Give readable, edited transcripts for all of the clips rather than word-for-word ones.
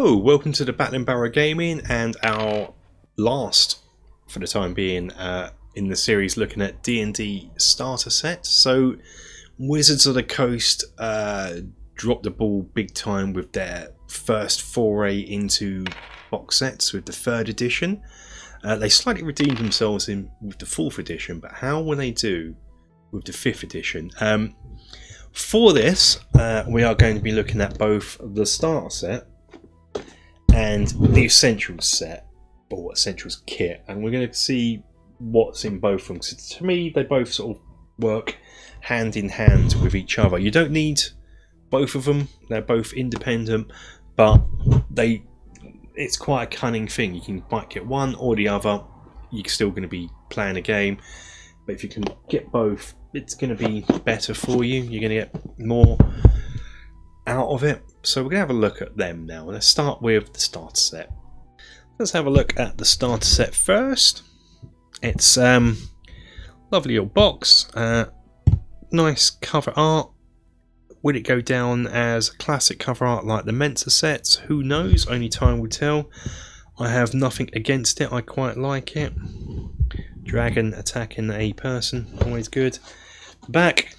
Hello, welcome to the Battling Barrow Gaming and our last, for the time being, in the series looking at D&D starter set. So Wizards of the Coast dropped the ball big time with their first foray into box sets with the 3rd edition. They slightly redeemed themselves with the 4th edition, but how will they do with the 5th edition? For this, we are going to be looking at both the starter set and the Essentials set, or Essentials kit, and we're going to see what's in both of them. So to me, they both sort of work hand in hand with each other. You don't need both of them; they're both independent, but it's quite a cunning thing. You might get one or the other. You're still going to be playing a game, but if you can get both, it's going to be better for you. You're going to get more out of it. So we're going to have a look at them now. Let's start with the starter set. Let's have a look at the starter set first. It's lovely little box, nice cover art. Will it go down as classic cover art like the Mensa sets? Who knows? Only time will tell. I have nothing against it. I quite like it. Dragon attacking a person, always good. Back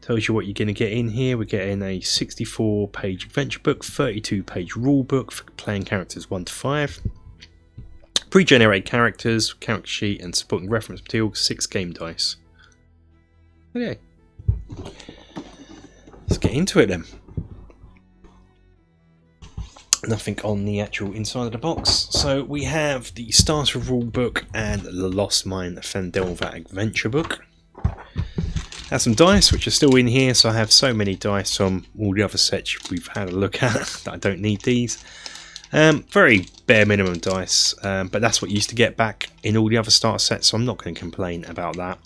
tells you what you're going to get in here. We're getting a 64-page adventure book, 32-page rule book for playing characters 1 to 5, pre-generated characters, character sheet, and supporting reference material, 6 game dice. Okay, let's get into it then. Nothing on the actual inside of the box. So we have the starter rule book and the Lost Mine Phandelver adventure book. Have some dice which are still in here, so I have so many dice from all the other sets we've had a look at that I don't need these. Very bare minimum dice, but that's what you used to get back in all the other starter sets, so I'm not going to complain about that.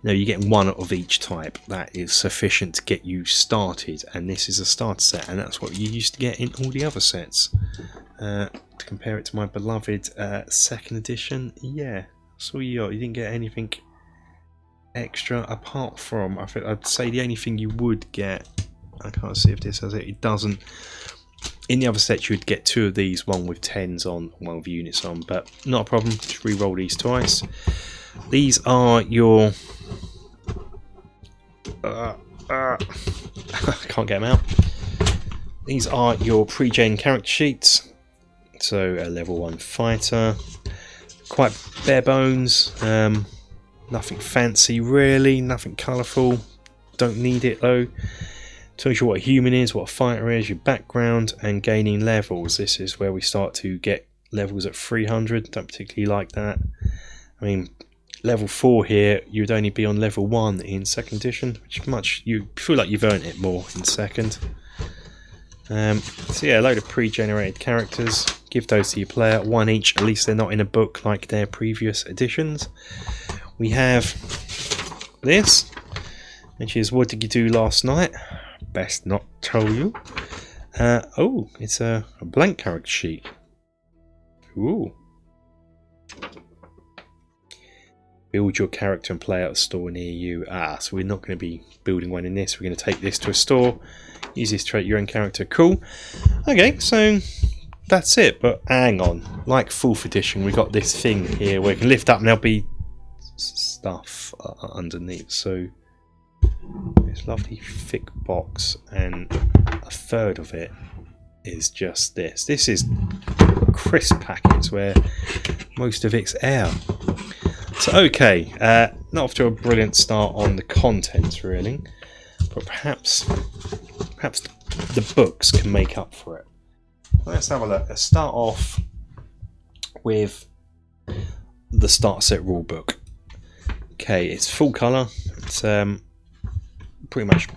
You know, you're getting one of each type. That is sufficient to get you started, and this is a starter set, and that's what you used to get in all the other sets. To compare it to my beloved 2nd edition, yeah, so you didn't get anything extra apart from, I think I'd say the only thing you would get, I can't see if this has it, it doesn't. In the other sets you would get 2 of these, one with 10s on, one with units on, but not a problem, just re-roll these twice. These are your I can't get them out. These are your pre-gen character sheets. So a level 1 fighter, quite bare bones, nothing fancy really, nothing colourful, don't need it though. Tells you what a human is, what a fighter is, your background, and gaining levels. This is where we start to get levels at 300, don't particularly like that. I mean, level 4 here, you would only be on level 1 in 2nd edition, which you feel like you've earned it more in 2nd. So yeah, a load of pre-generated characters, give those to your player, 1 each, at least they're not in a book like their previous editions. We have this, which is what did you do last night? Best not tell you. Oh, it's a blank character sheet. Ooh. Build your character and play out a store near you. So we're not going to be building one in this. We're going to take this to a store. Use this to create your own character. Cool. Okay, so that's it. But hang on. Like 4th edition, we got this thing here where you can lift up and there'll be stuff underneath. So this lovely thick box, and a third of it is just this. This is crisp packets where most of it's air. So okay, not off to a brilliant start on the contents really, but perhaps the books can make up for it. Let's have a look. Let's start off with the starter set rule book. Okay, it's full colour. It's pretty much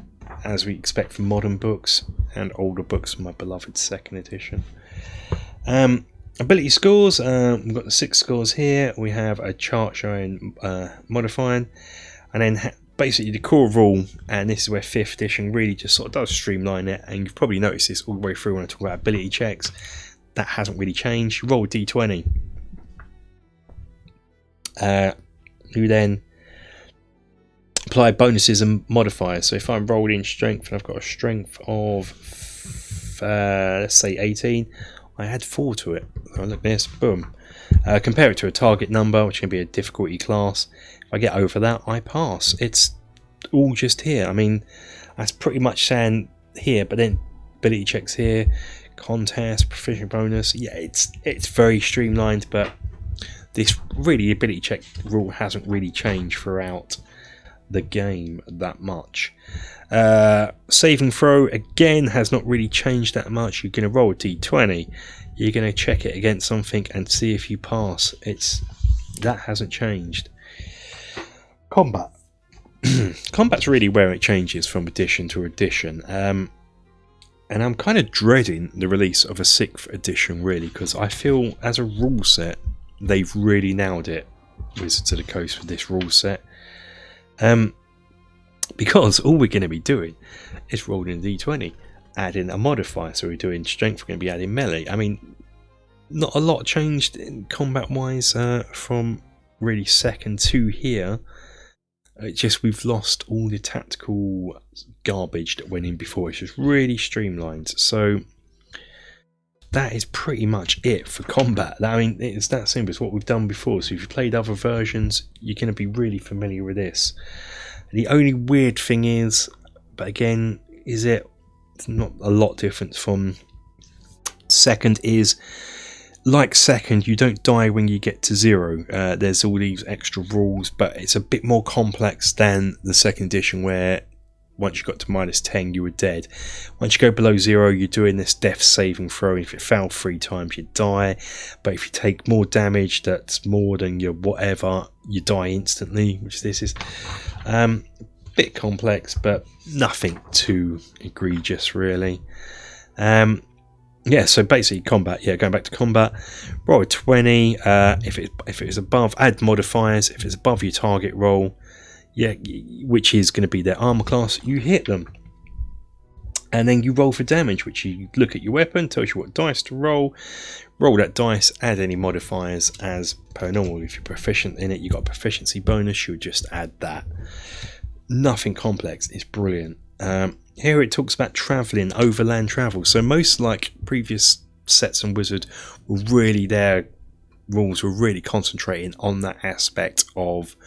as we expect from modern books and older books from my beloved 2nd edition. Ability scores, we've got the 6 scores here. We have a chart showing modifying, and then basically the core rule, and this is where 5th edition really just sort of does streamline it, and you've probably noticed this all the way through when I talk about ability checks. That hasn't really changed. You roll a d20. You then apply bonuses and modifiers. So if I'm rolled in strength and I've got a strength of let's say 18, I add 4 to it. So look at this, boom. Compare it to a target number, which can be a difficulty class. If I get over that, I pass. It's all just here. I mean, that's pretty much saying here, but then ability checks here, contest, proficiency bonus. Yeah, it's very streamlined, but this really ability check rule hasn't really changed throughout the game that much. Save and throw again has not really changed that much. You're going to roll a d20, you're going to check it against something and see if you pass. That hasn't changed. Combat. Combat's really where it changes from edition to edition, and I'm kind of dreading the release of a 6th edition, really, because I feel as a rule set they've really nailed it, Wizards of the Coast, with this rule set. Because all we're going to be doing is rolling a d20, adding a modifier. So we're doing strength, we're going to be adding melee. I mean, not a lot changed in combat wise from really 2nd to here. It's just we've lost all the tactical garbage that went in before. It's just really streamlined. So that is pretty much it for combat. I mean, it's that simple. It's what we've done before. So if you've played other versions, you're going to be really familiar with this. The only weird thing is, but again, it's not a lot different from 2nd, is like 2nd, you don't die when you get to 0. There's all these extra rules, but it's a bit more complex than the 2nd edition, where once you got to -10 you were dead. Once you go below 0, you're doing this death saving throw. If it failed 3 times, you die, but if you take more damage that's more than your whatever, you die instantly, which this is. Bit complex, but nothing too egregious, really. Yeah, so basically combat. Yeah, going back to combat, roll a 20. If it is above, add modifiers. If it's above your target roll, yeah, which is going to be their armor class, you hit them, and then you roll for damage, which you look at your weapon, tells you what dice to roll. Roll that dice, add any modifiers as per normal. If you're proficient in it, you got a proficiency bonus, you would just add that. Nothing complex. It's brilliant. Here it talks about travelling, overland travel. So most like previous sets and Wizard were really, their rules were really concentrating on that aspect of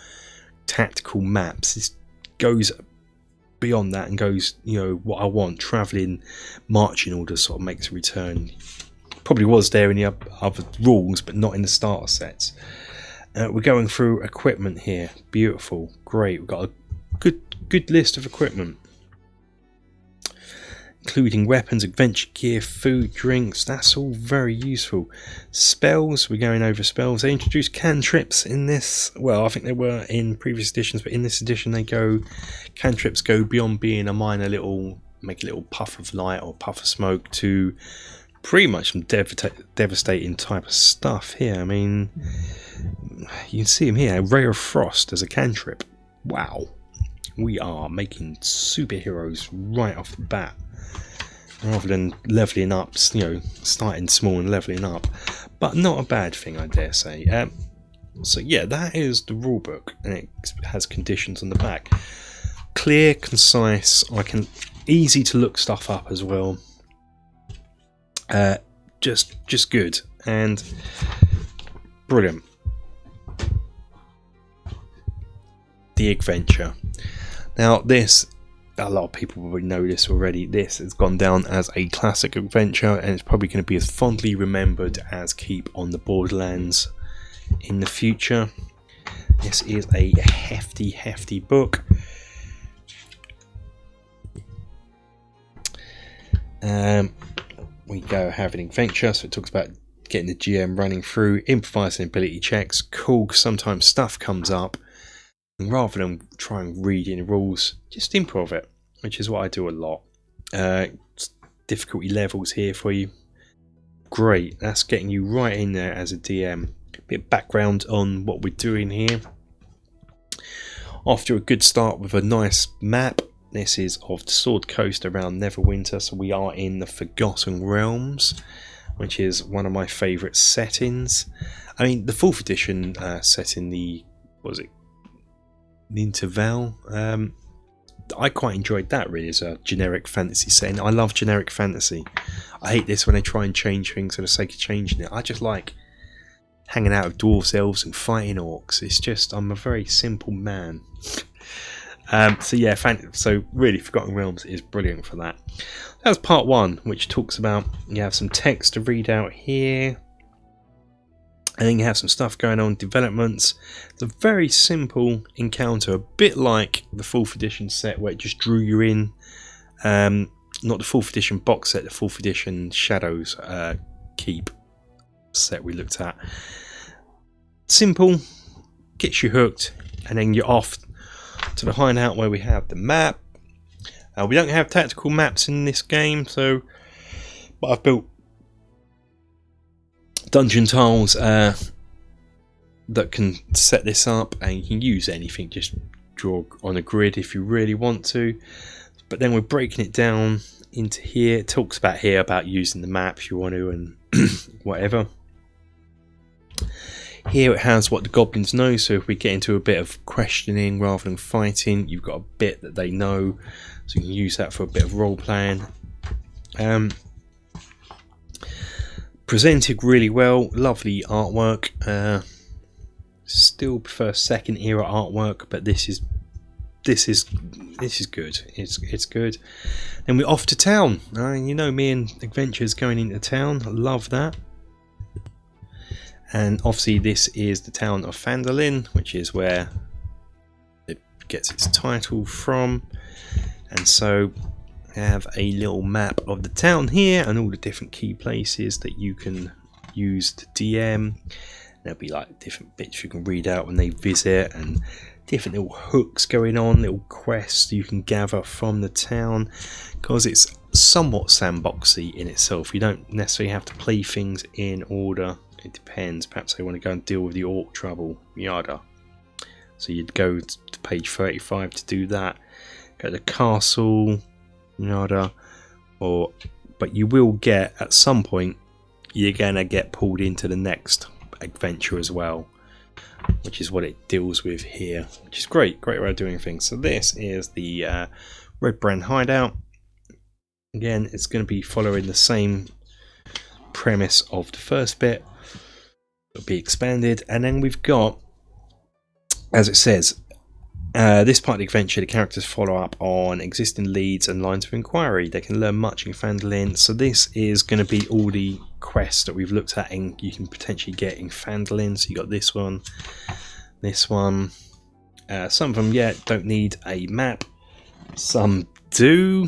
tactical maps. This goes beyond that and goes, you know, what I want, travelling, marching order sort of makes a return. Probably was there in the other rules, but not in the starter sets. We're going through equipment here. Beautiful, great. We've got a good list of equipment, including weapons, adventure gear, food, drinks. That's all very useful. Spells, we're going over spells. They introduced cantrips in this. Well, I think they were in previous editions, but in this edition cantrips go beyond being a minor little, make a little puff of light or puff of smoke, to pretty much some devastating type of stuff here. I mean, you can see him here, Ray of Frost as a cantrip. Wow, we are making superheroes right off the bat, rather than leveling up, you know, starting small and leveling up. But not a bad thing, I dare say. So yeah, that is the rulebook, and it has conditions on the back. Clear, concise. Easy to look stuff up as well. Just good and brilliant. The adventure. Now this, a lot of people probably know this already. This has gone down as a classic adventure, and it's probably going to be as fondly remembered as Keep on the Borderlands in the future. This is a hefty book. We go have an adventure, so it talks about getting the GM running through, improvising ability checks. Cool, sometimes stuff comes up, and rather than try and read in the rules, just improv it, which is what I do a lot. Difficulty levels here for you. Great, that's getting you right in there as a DM. Bit of background on what we're doing here. After a good start with a nice map, this is of the Sword Coast around Neverwinter, so we are in the Forgotten Realms, which is one of my favourite settings. I mean, the 4th edition set in the, what was it, the Interval, I quite enjoyed that really as a generic fantasy setting. I love generic fantasy. I hate this when they try and change things for the sake of changing it. I just like hanging out with dwarves, elves and fighting orcs. It's just, I'm a very simple man. So yeah, so really Forgotten Realms is brilliant for that. That was part 1, which talks about, you have some text to read out here, and then you have some stuff going on, developments. It's a very simple encounter, a bit like the 4th edition set where it just drew you in. Not the 4th edition box set, the 4th edition Shadows Keep set we looked at. Simple, gets you hooked, and then you're off to the hideout where we have the map. We don't have tactical maps in this game, but I've built dungeon tiles that can set this up, and you can use anything, just draw on a grid if you really want to. But then we're breaking it down into here. It talks about here about using the map if you want to, and whatever. Here it has what the goblins know, so if we get into a bit of questioning rather than fighting, you've got a bit that they know, so you can use that for a bit of role playing. Presented really well, lovely artwork. Still prefer 2nd era artwork, but this is good. It's good. Then we're off to town. You know me and adventures going into town. I love that. And obviously this is the town of Phandalin, which is where it gets its title from. And so we have a little map of the town here and all the different key places that you can use to DM. There'll be like different bits you can read out when they visit, and different little hooks going on, little quests you can gather from the town, because it's somewhat sandboxy in itself. You don't necessarily have to play things in order. It depends. Perhaps they want to go and deal with the orc trouble, yada. So you'd go to page 35 to do that. Go to the castle, yada. But you will get, at some point, you're gonna get pulled into the next adventure as well, which is what it deals with here, which is great way of doing things. So this is the Red Brand hideout. Again, it's going to be following the same premise of the first bit. It'll be expanded, and then we've got, as it says, this part of the adventure, the characters follow up on existing leads and lines of inquiry. They can learn much in Phandalin. So this is going to be all the quests that we've looked at and you can potentially get in Phandalin. So you got this one. Some of them, don't need a map. Some do.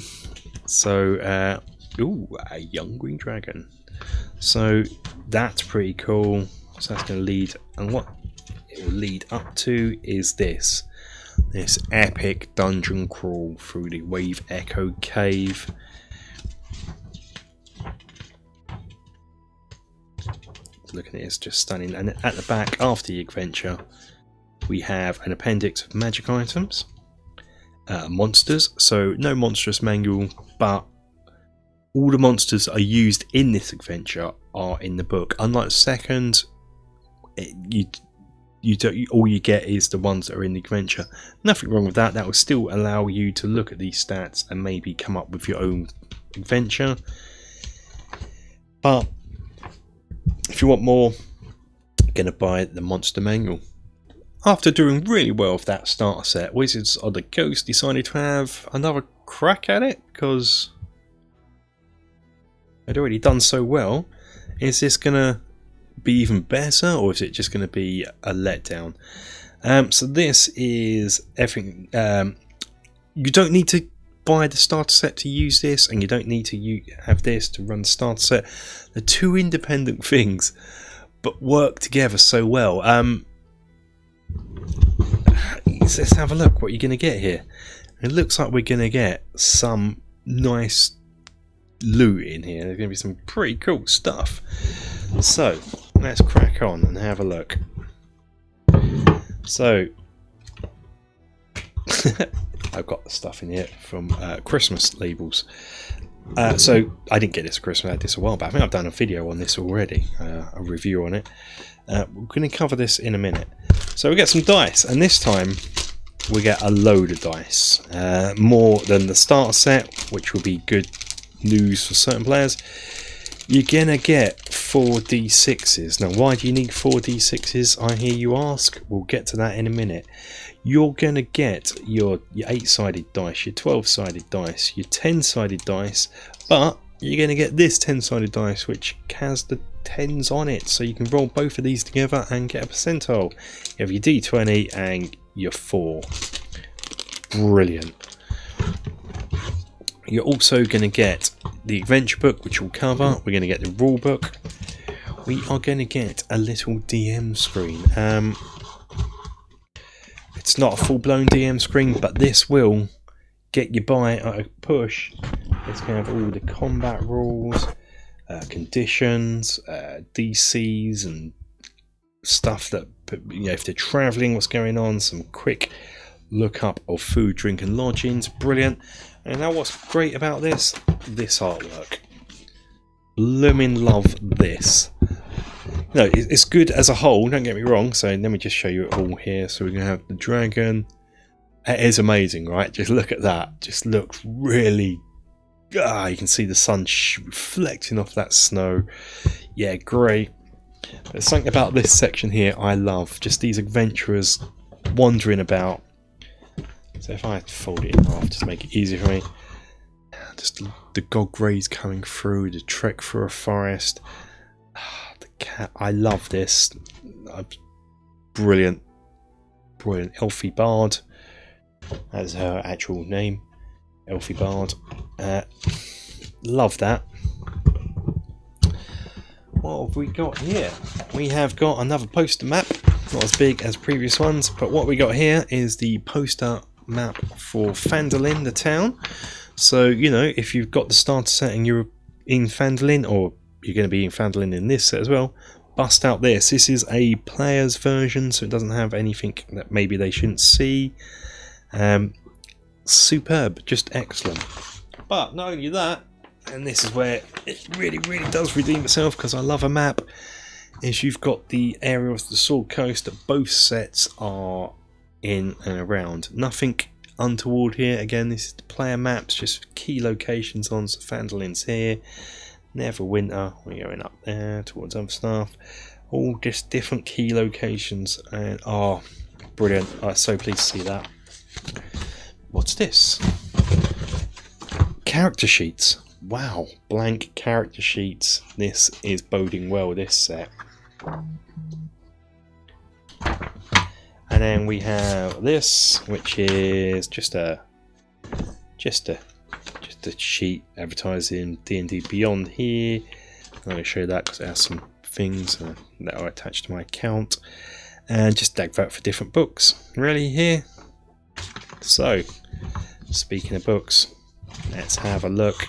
So, a young green dragon. So that's pretty cool. So that's going to lead, and what it will lead up to is this epic dungeon crawl through the Wave Echo Cave. Looking at it, it's just stunning. And at the back, after the adventure, we have an appendix of magic items, monsters. So no monstrous manual, but all the monsters are used in this adventure are in the book. Unlike the second, all you get is the ones that are in the adventure. Nothing wrong with that. That will still allow you to look at these stats and maybe come up with your own adventure. But if you want more, you're going to buy the monster manual. After doing really well with that starter set, Wizards of the Coast decided to have another crack at it because they'd already done so well. Is this going to be even better, or is it just going to be a letdown? So this is everything. You don't need to buy the starter set to use this, and you don't need to have this to run the starter set. They're two independent things, but work together so well. Let's have a look what you're going to get here. It looks like we're going to get some nice loot in here. There's going to be some pretty cool stuff. So let's crack on and have a look. So I've got the stuff in here from Christmas labels. So I didn't get this at Christmas, I had this a while back. I think I've done a video on this already, a review on it. We're going to cover this in a minute. So we get some dice, and this time we get a load of dice, more than the starter set, which will be good news for certain players. You're gonna get 4d6s. Now, why do you need 4d6s, I hear you ask? We'll get to that in a minute. You're gonna get your 8-sided dice, your 12-sided dice, your 10-sided dice, but you're gonna get this 10-sided dice which has the 10s on it, so you can roll both of these together and get a percentile. You have your d20 and your 4. Brilliant. You're also going to get the adventure book, which we'll cover. We're going to get the rule book. We are going to get a little DM screen. It's not a full-blown DM screen, but this will get you by at a push. It's going to have all the combat rules, conditions, DCs, and stuff that, you know, if they're travelling, what's going on, some quick look up of food, drink, and lodgings. Brilliant. And now, what's great about this artwork. Bloomin' love this. No, it's good as a whole, don't get me wrong. So let me just show you it all here. So we're going to have the dragon. It is amazing, right? Just look at that. Just looks really... you can see the sun reflecting off that snow. Yeah, great. There's something about this section here I love. Just these adventurers wandering about. So if I fold it in half, just to make it easier for me. Just the god rays coming through, the trek through a forest. The cat, I love this. Brilliant. Brilliant. Elfie Bard. That's her actual name. Elfie Bard. Love that. What have we got here? We have got another poster map. Not as big as previous ones, but what we got here is the poster map for Phandalin, the town. So, you know, if you've got the starter set and you're in Phandalin, or you're going to be in Phandalin in this set as well, bust out this. This is a player's version, so it doesn't have anything that maybe they shouldn't see. Superb, just excellent. But not only that, and this is where it really does redeem itself, because I love a map, is you've got the area of the Sword Coast that both sets are in and around. Nothing untoward here. Again, this is the player maps, just key locations on. So Phandalin's here, Neverwinter, we're going up there towards other stuff. All just different key locations, and brilliant. I'm so pleased to see that. What's this? Character sheets. Wow, blank character sheets. This is boding well, this set. And then we have this, which is just a sheet advertising D&D Beyond here. I'm going to show you that because it has some things that are attached to my account, and just advert for different books really here. So, speaking of books, let's have a look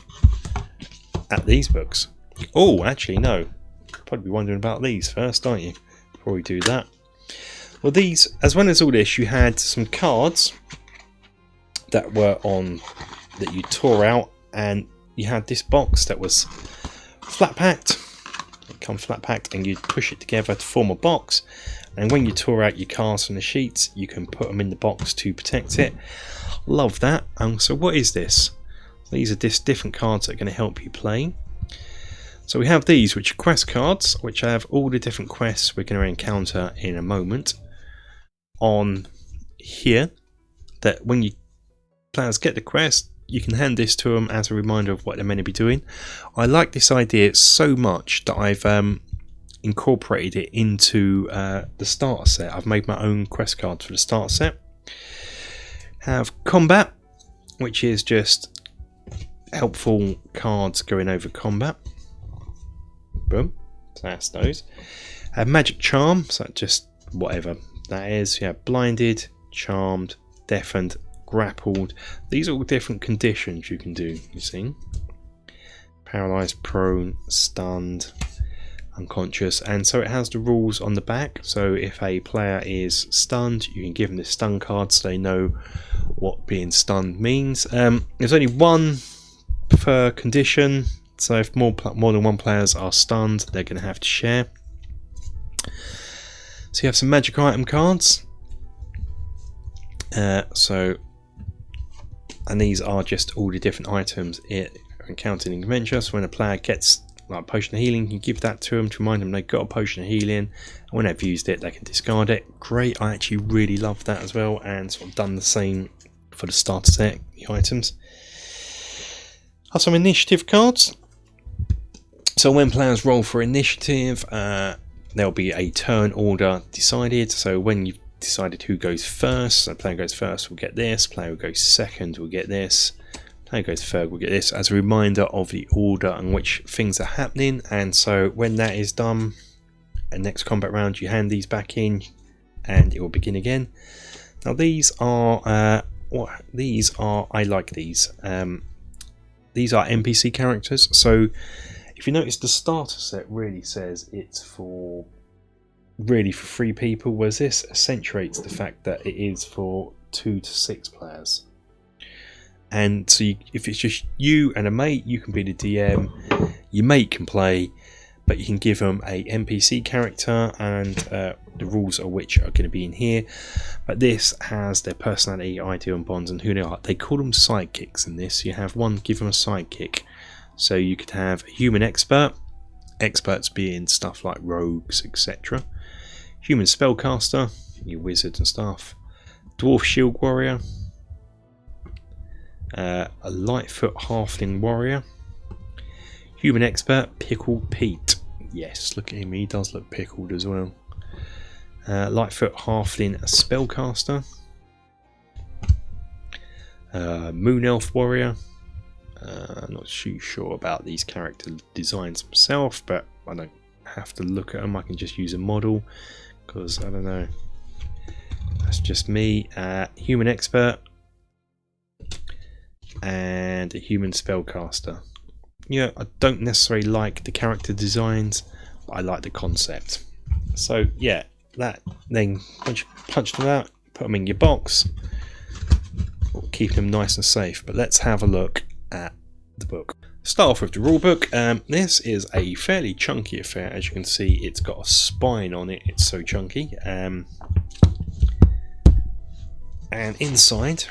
at these books. Oh, actually no, you'll probably be wondering about these first, aren't you, before we do that. Well, these, as well as all this, you had some cards that were on, that you tore out, and you had this box that was flat packed. It comes flat packed, and you push it together to form a box. And when you tore out your cards from the sheets, you can put them in the box to protect it. Love that. So what is this? These are just different cards that are going to help you play. So we have these, which are quest cards, which have all the different quests we're going to encounter in a moment on here, that when you players get the quest, you can hand this to them as a reminder of what they're meant to be doing. I like this idea so much that I've incorporated it into the starter set. I've made my own quest cards for the starter set. Have combat, which is just helpful cards going over combat. Boom, so that's those. Have magic charm, so just whatever that is. You have blinded, charmed, deafened, grappled. These are all different conditions you can do, you see. Paralyzed, prone, stunned, unconscious, and so it has the rules on the back. So if a player is stunned, you can give them this stun card so they know what being stunned means. There's only one per condition, so if more than one players are stunned, they're going to have to share. So you have some magic item cards. And these are just all the different items encountered in adventure. So when a player gets like a potion of healing, you can give that to them to remind them they've got a potion of healing, and when they've used it they can discard it. Great, I actually really love that as well, and sort of done the same for the starter set, the items. Have some initiative cards. So when players roll for initiative, there'll be a turn order decided. So when you've decided who goes first, so player goes first will get this, player who goes second will get this, player goes third will get this, as a reminder of the order in which things are happening. And so when that is done, and next combat round, you hand these back in and it will begin again. Now these are I like these. These are NPC characters. So if you notice, the starter set really says it's for 3 people, whereas this accentuates the fact that it is for 2 to 6 players. And so if it's just you and a mate, you can be the DM, your mate can play, but you can give them a NPC character, and the rules of which are going to be in here. But this has their personality, idea and bonds, and who they are. They call them sidekicks in this. You have one, give them a sidekick. So you could have a human expert, experts being stuff like rogues, etc. Human spellcaster, your wizards and stuff. Dwarf shield warrior. A Lightfoot halfling warrior. Human expert, Pickled Pete. Yes, look at him, he does look pickled as well. Lightfoot halfling spellcaster. Moon elf warrior. I'm not too sure about these character designs myself, but I don't have to look at them. I can just use a model, because I don't know. That's just me. Human expert and a human spellcaster. Yeah, I don't necessarily like the character designs, but I like the concept. So yeah, that then once you punch them out, put them in your box, keep them nice and safe. But let's have a look at the book. Start off with the rule book. This is a fairly chunky affair. As you can see, it's got a spine on it, it's so chunky. And inside,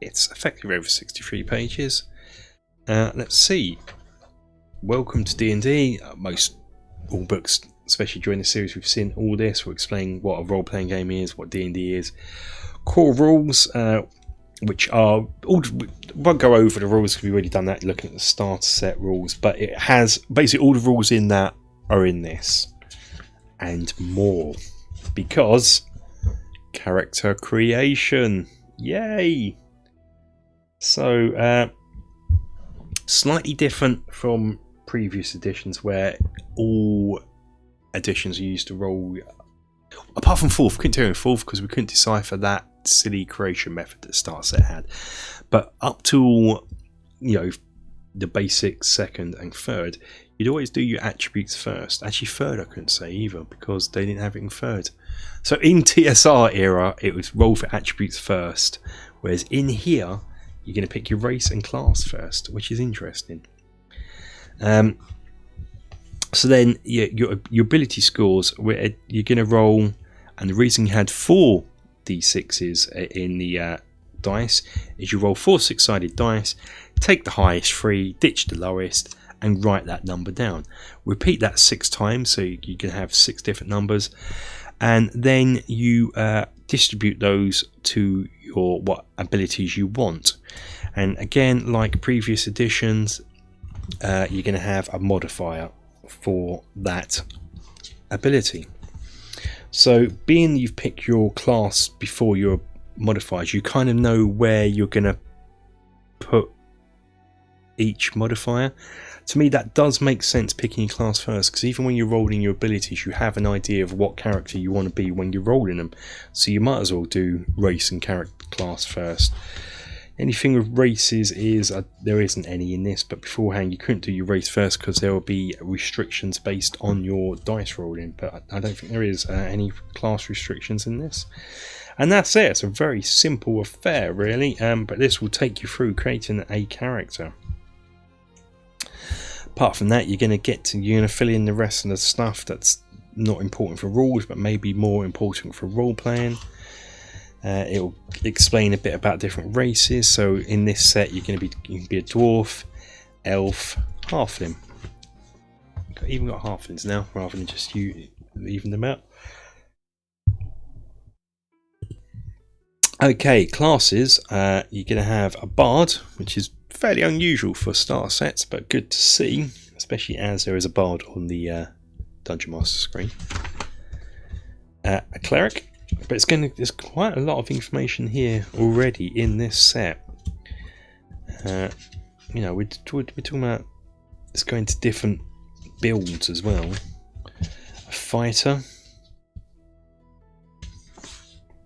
it's effectively over 63 pages. Let's see. Welcome to D&D. Most all books, especially during the series, we've seen all this. We'll explain what a role-playing game is, what D&D is. Core rules, which are all. Won't go over the rules because we've already done that looking at the starter set rules. But it has basically all the rules in that are in this, and more, because character creation. Yay! So. Slightly different from previous editions, where all editions are used to roll, apart from 4th. Couldn't do in 4th because we couldn't decipher that silly creation method that Starter Set had. But up to the basic 2nd and 3rd, you'd always do your attributes first. Actually, 3rd I couldn't say either because they didn't have it in 3rd. So in TSR era, it was roll for attributes first, whereas in here, you're going to pick your race and class first, which is interesting. So then your ability scores, where you're going to roll, and the reason you had 4 d6s in the dice is you roll 4 6-sided dice, take the highest 3, ditch the lowest, and write that number down. Repeat that 6 times, so you can have 6 different numbers, and then you distribute those to what abilities you want. And again, like previous editions, you're going to have a modifier for that ability. So being you've picked your class before your modifiers, you kind of know where you're going to put each modifier. To me, that does make sense, picking your class first, because even when you're rolling your abilities, you have an idea of what character you want to be when you're rolling them. So you might as well do race and character class first. Anything with races is, there isn't any in this, but beforehand you couldn't do your race first because there will be restrictions based on your dice rolling, but I don't think there is any class restrictions in this. And that's it. It's a very simple affair, really, but this will take you through creating a character. Apart from that, you're going to fill in the rest of the stuff that's not important for rules, but maybe more important for role playing. It will explain a bit about different races. So in this set, you can be a dwarf, elf, halfling. Even got halflings now, rather than just you leaving them out. Okay, classes. You're going to have a bard, which is fairly unusual for starter sets, but good to see, especially as there is a bard on the Dungeon Master screen. A cleric, but there's quite a lot of information here already in this set. You know, we're talking about it's going to different builds as well. A fighter.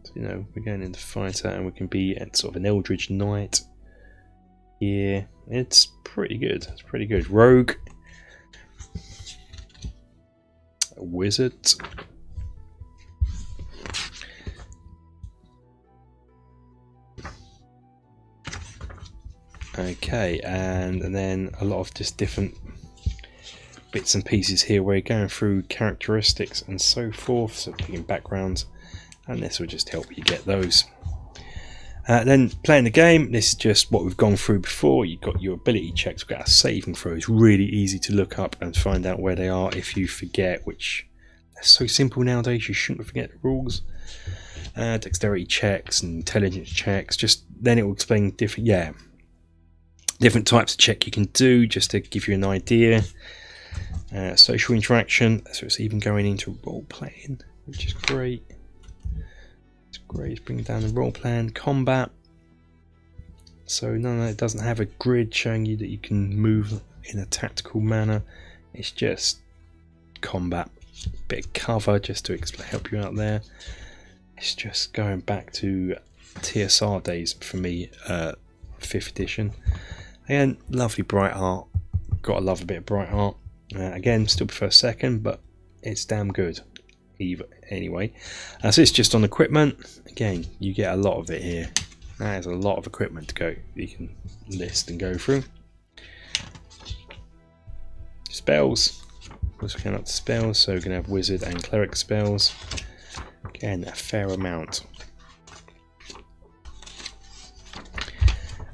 So, you know, we're going into fighter, and we can be at sort of an Eldritch Knight. Yeah, it's pretty good. It's pretty good. Rogue. A wizard. Okay, and then a lot of just different bits and pieces here where you're going through characteristics and so forth, so picking backgrounds, and this will just help you get those. Then playing the game, this is just what we've gone through before. You've got your ability checks, we've got our saving throws, really easy to look up and find out where they are if you forget, which are so simple nowadays, you shouldn't forget the rules. Dexterity checks and intelligence checks, just then it will explain different types of check you can do, just to give you an idea. Social interaction, so it's even going into role playing, which is great. It's great, it's bringing down the role playing. Combat, so no, it doesn't have a grid showing you that you can move in a tactical manner. It's just combat, bit of cover just to help you out there. It's just going back to TSR days for me, 5th edition. Again, lovely bright art. Gotta love a bit of bright art. Again, still prefer 2nd, but it's damn good. Anyway, so it's just on equipment. Again, you get a lot of it here. There's a lot of equipment to go. You can list and go through. Spells. Let's count up the spells. So we're gonna have wizard and cleric spells. Again, a fair amount.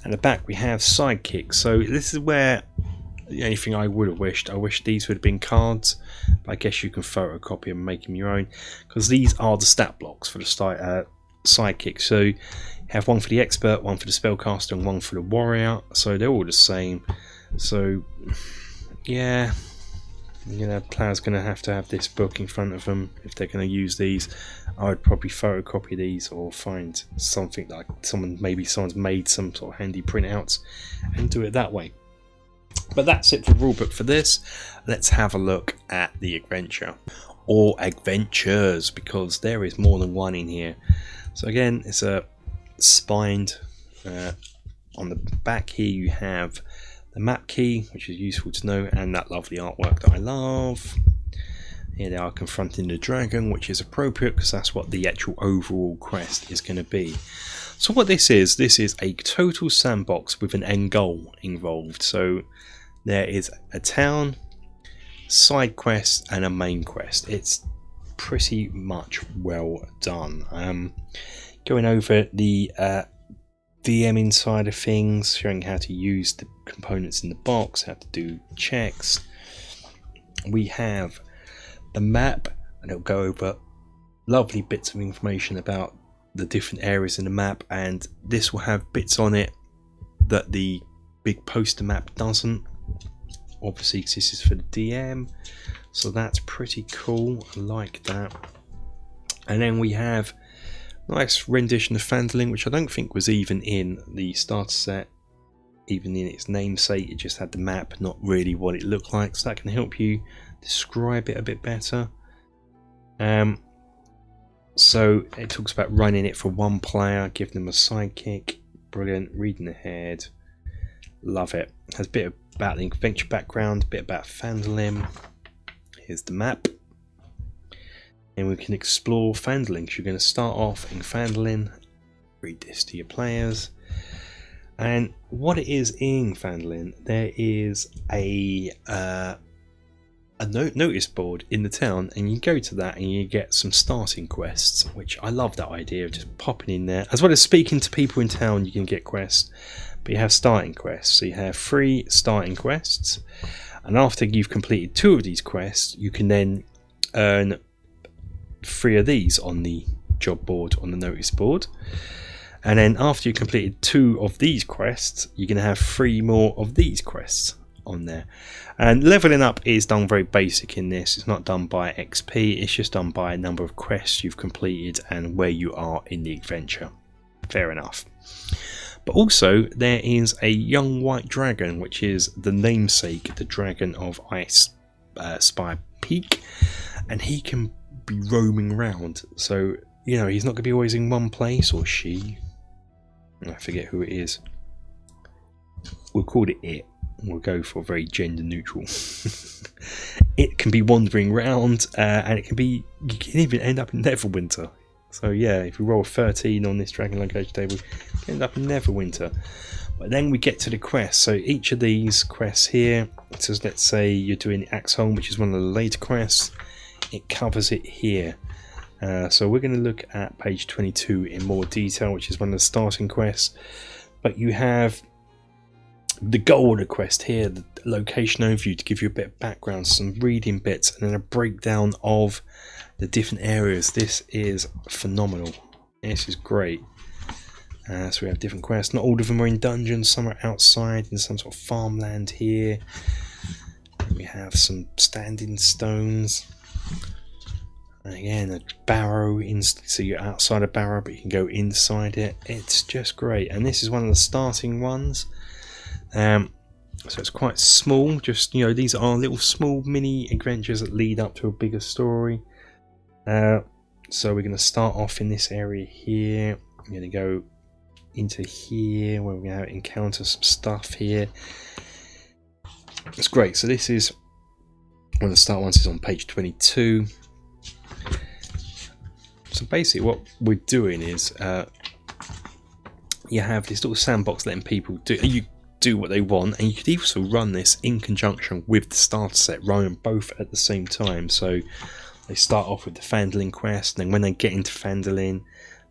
At the back we have sidekicks. So this is where the only thing I would have wished, I wish these would have been cards, but I guess you can photocopy them and make them your own, because these are the stat blocks for the sidekick. So you have one for the expert, one for the spellcaster, and one for the warrior, so they're all the same. So yeah, you know, players going to have this book in front of them if they're going to use these. I would probably photocopy these or find something like someone's made some sort of handy printouts and do it that way. But that's it for the rulebook for this. Let's have a look at the adventure, or adventures, because there is more than one in here. So again, it's a spined. On the back here you have the map key, which is useful to know, and that lovely artwork that I love. Here they are confronting the dragon, which is appropriate because that's what the actual overall quest is going to be. So what this is a total sandbox with an end goal involved. So there is a town, side quest, and a main quest. It's pretty much well done. Going over the DMing side of things, showing how to use the components in the box, how to do checks. We have the map, and it'll go over lovely bits of information about the different areas in the map, and this will have bits on it that the big poster map doesn't, obviously because this is for the DM, so that's pretty cool. I like that. And then we have nice rendition of Phandalin, which I don't think was even in the starter set, even in its namesake. It just had the map, not really what it looked like, so that can help you describe it a bit better. So it talks about running it for one player, giving them a sidekick. Brilliant. Reading ahead, love it. Has a bit about the adventure background, a bit about Phandalin. Here's the map, and we can explore Phandalin. You're going to start off in Phandalin. Read this to your players. And what it is in Phandalin, there is a a notice board in the town, and you go to that and you get some starting quests, which I love that idea of just popping in there. As well as speaking to people in town, you can get quests, but you have starting quests. So you have 3 starting quests, and after you've completed 2 of these quests, you can then earn 3 of these on the job board, on the notice board. And then after you've completed 2 of these quests, you're going to have 3 more of these quests on there. And leveling up is done very basic in this. It's not done by XP, it's just done by a number of quests you've completed and where you are in the adventure. Fair enough. But also there is a young white dragon, which is the namesake, the dragon of Ice Spire Peak, and he can be roaming around. So, you know, he's not going to be always in one place, or she. I forget who it is. We'll call it. We'll go for very gender neutral. It can be wandering around, and you can even end up in Neverwinter. So yeah, if you roll 13 on this Dragon Location table, you can end up in Neverwinter. But then we get to the quests. So each of these quests here, so let's say you're doing Axholm, which is one of the later quests, it covers it here. So we're going to look at page 22 in more detail, which is one of the starting quests. But you have the goal of the quest here, the location overview, to give you a bit of background, some reading bits, and then a breakdown of the different areas. This is phenomenal. This is great. So we have different quests. Not all of them are in dungeons. Some are outside in some sort of farmland here. We have some standing stones. And again, a barrow, so you're outside a barrow, but you can go inside it. It's just great. And this is one of the starting ones. So it's quite small. Just, you know, these are little small mini adventures that lead up to a bigger story. So we're going to start off in this area here. I'm going to go into here where we're going to encounter some stuff here. It's great. So this is one of the start ones, is on page 22. So basically what we're doing is you have this little sandbox letting people do what they want, and you could also run this in conjunction with the starter set, run them both at the same time. So they start off with the Phandalin quest, and then when they get into Phandalin,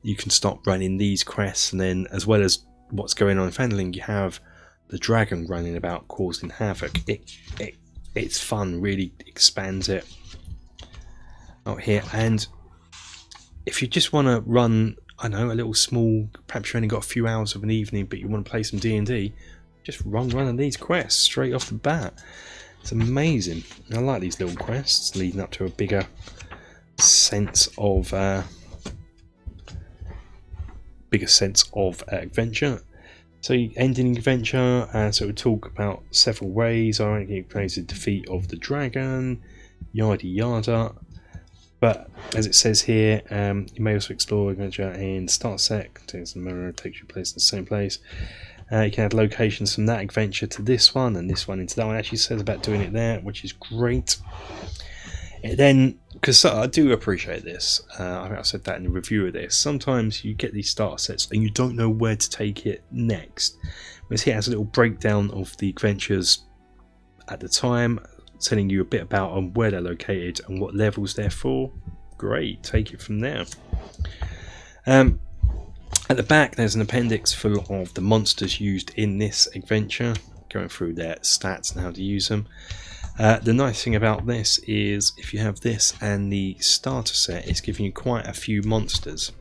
you can start running these quests, and then as well as what's going on in Phandalin, you have the dragon running about causing havoc. It's fun, really expands it out here. And if you just want to run, I know, a little small, perhaps you only got a few hours of an evening, but you want to play some D&D, just run one of these quests straight off the bat. It's amazing. I like these little quests leading up to a bigger sense of adventure. So you end in adventure, so we'll talk about several ways. I won't get praise the defeat of the dragon, yada yada. But as it says here, you may also explore adventure in start set, contains the mirror, takes your place in the same place. You can add locations from that adventure to this one, and this one into that one. It actually says about doing it there, which is great. It then, because I do appreciate this, I think I said that in the review of this, sometimes you get these starter sets and you don't know where to take it next. Whereas here it has a little breakdown of the adventures at the time, telling you a bit about where they're located and what levels they're for. Great, take it from there. At the back there's an appendix full of the monsters used in this adventure, going through their stats and how to use them. The nice thing about this is if you have this and the starter set, it's giving you quite a few monsters.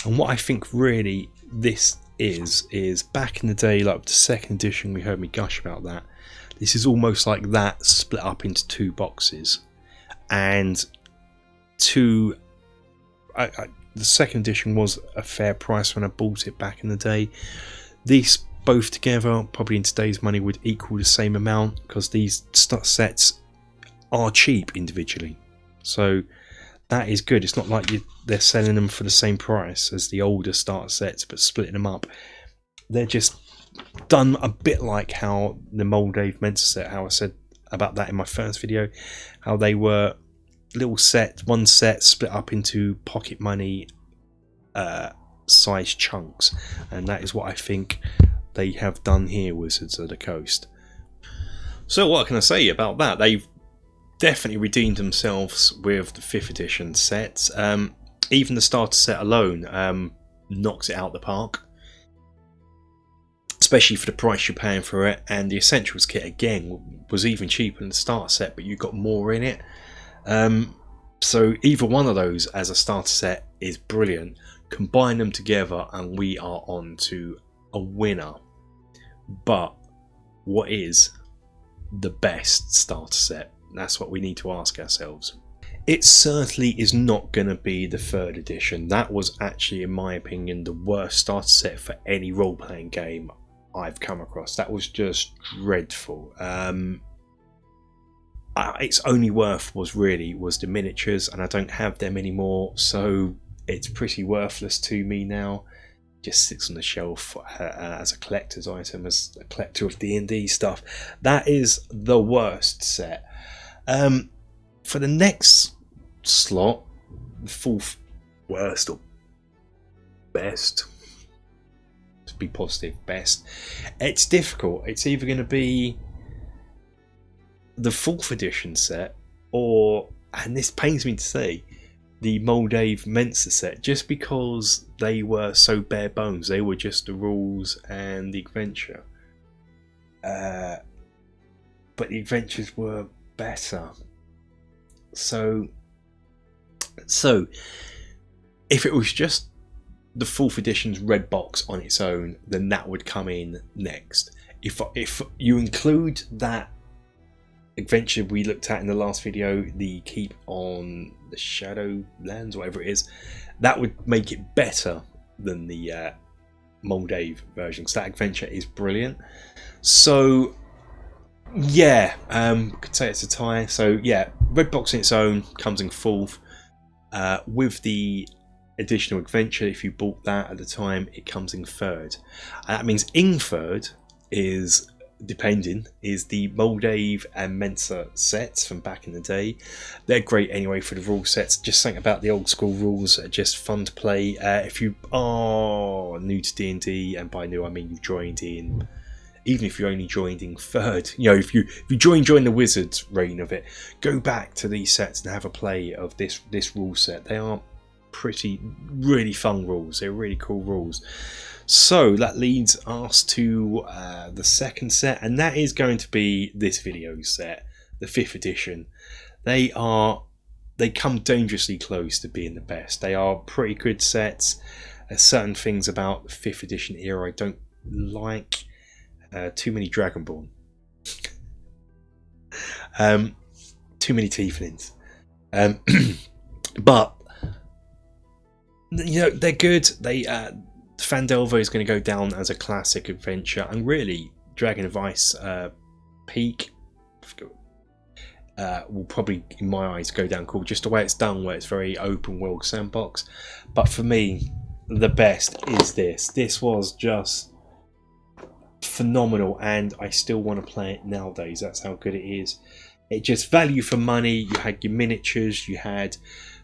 And what I think really this is back in the day, like the second edition, we heard me gush about that. This is almost like that split up into 2 boxes, and the second edition was a fair price when I bought it back in the day. These both together, probably in today's money, would equal the same amount, because these sets are cheap individually. So that is good. It's not like they're selling them for the same price as the older starter sets, but splitting them up. They're just done a bit like how the Moldave Mentor set, how I said about that in my first video, how they were little one set split up into pocket money size chunks, and that is what I think they have done here, Wizards of the Coast. So what can I say about that? They've definitely redeemed themselves with the 5th edition sets. Even the starter set alone knocks it out the park, especially for the price you're paying for it. And the Essentials kit again was even cheaper than the starter set, but you got more in it. So either one of those as a starter set is brilliant. Combine them together and we are on to a winner. But what is the best starter set? That's what we need to ask ourselves. It certainly is not going to be the 3rd edition. That was actually, in my opinion, the worst starter set for any role-playing game I've come across. That was just dreadful. Its only worth was the miniatures, and I don't have them anymore, so it's pretty worthless to me now. Just sits on the shelf as a collector's item, as a collector of D&D stuff. That is the worst set. For the next slot, the 4th worst or best, to be positive, best, it's difficult. It's either going to be the 4th edition set or, and this pains me to say, the Moldave Mensa set, just because they were so bare bones. They were just the rules and the adventure, but the adventures were better. So if it was just the 4th edition's red box on its own, then that would come in next. If you include that adventure we looked at in the last video, the Keep on the Shadowlands, whatever it is, that would make it better than the Moldave version, because that adventure is brilliant. So yeah, could say it's a tie. So yeah, red box on its own comes in 4th. With the additional adventure, if you bought that at the time, it comes in 3rd. That means in 3rd is the Moldave and Mensa sets from back in the day. They're great anyway for the rule sets. Just think about the old school rules are just fun to play. If you are new to D&D, and by new I mean you joined in, even if you only joined in 3rd, you know, if you join the Wizards reign of it, go back to these sets and have a play of this rule set. They are really fun rules. They're really cool rules. So that leads us to the 2nd set, and that is going to be this video set, the 5th edition. They come dangerously close to being the best. They are pretty good sets. There's certain things about the 5th edition era I don't like. Too many Dragonborn. Too many Tieflings. But you know, they're good. Phandelver is going to go down as a classic adventure, and really Dragon of Ice Peak will probably, in my eyes, go down cool, just the way it's done, where it's very open world sandbox. But for me, the best is this. This was just phenomenal, and I still want to play it nowadays. That's how good it is. It just value for money. You had your miniatures, you had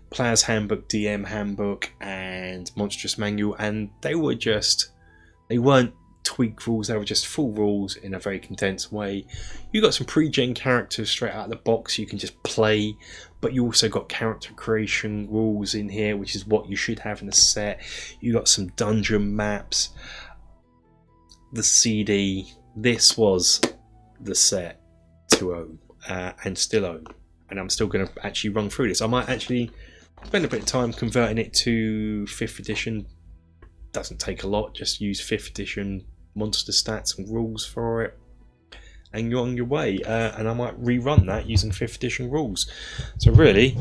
Player's Handbook, DM Handbook, and Monstrous Manual, and they weren't tweaked rules, they were just full rules in a very condensed way. You got some pre-gen characters straight out of the box you can just play, but you also got character creation rules in here, which is what you should have in a set. You got some dungeon maps, the CD. This was the set to own, and still own, and I'm still going to actually run through this. I might actually spend a bit of time converting it to 5th edition. Doesn't take a lot, just use 5th edition monster stats and rules for it, and you're on your way. And I might rerun that using 5th edition rules. So really,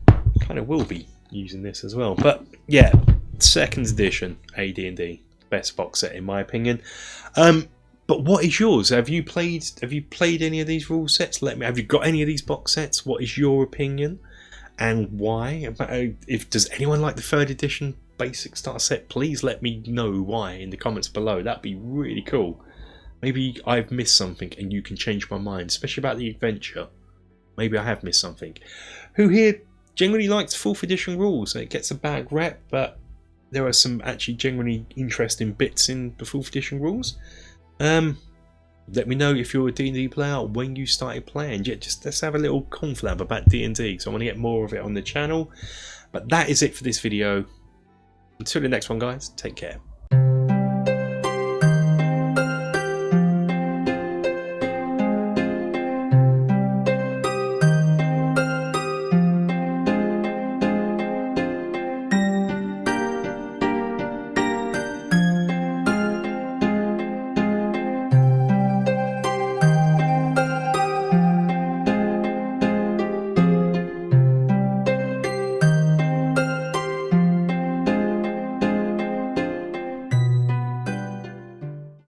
I kind of will be using this as well. But yeah, 2nd edition AD&D, best box set in my opinion. But what is yours? Have you played any of these rule sets? Let me. Have you got any of these box sets? What is your opinion, and why? Does anyone like the 3rd edition basic starter set? Please let me know why in the comments below. That'd be really cool. Maybe I've missed something and you can change my mind, especially about the adventure. Maybe I have missed something. Who here generally likes 4th edition rules? It gets a bad rep, but there are some actually genuinely interesting bits in the 4th edition rules. Let me know if you're a D&D player, when you started playing. Yeah, just let's have a little conflab about D&D, because I want to get more of it on the channel. But that is it for this video. Until the next one, guys, take care.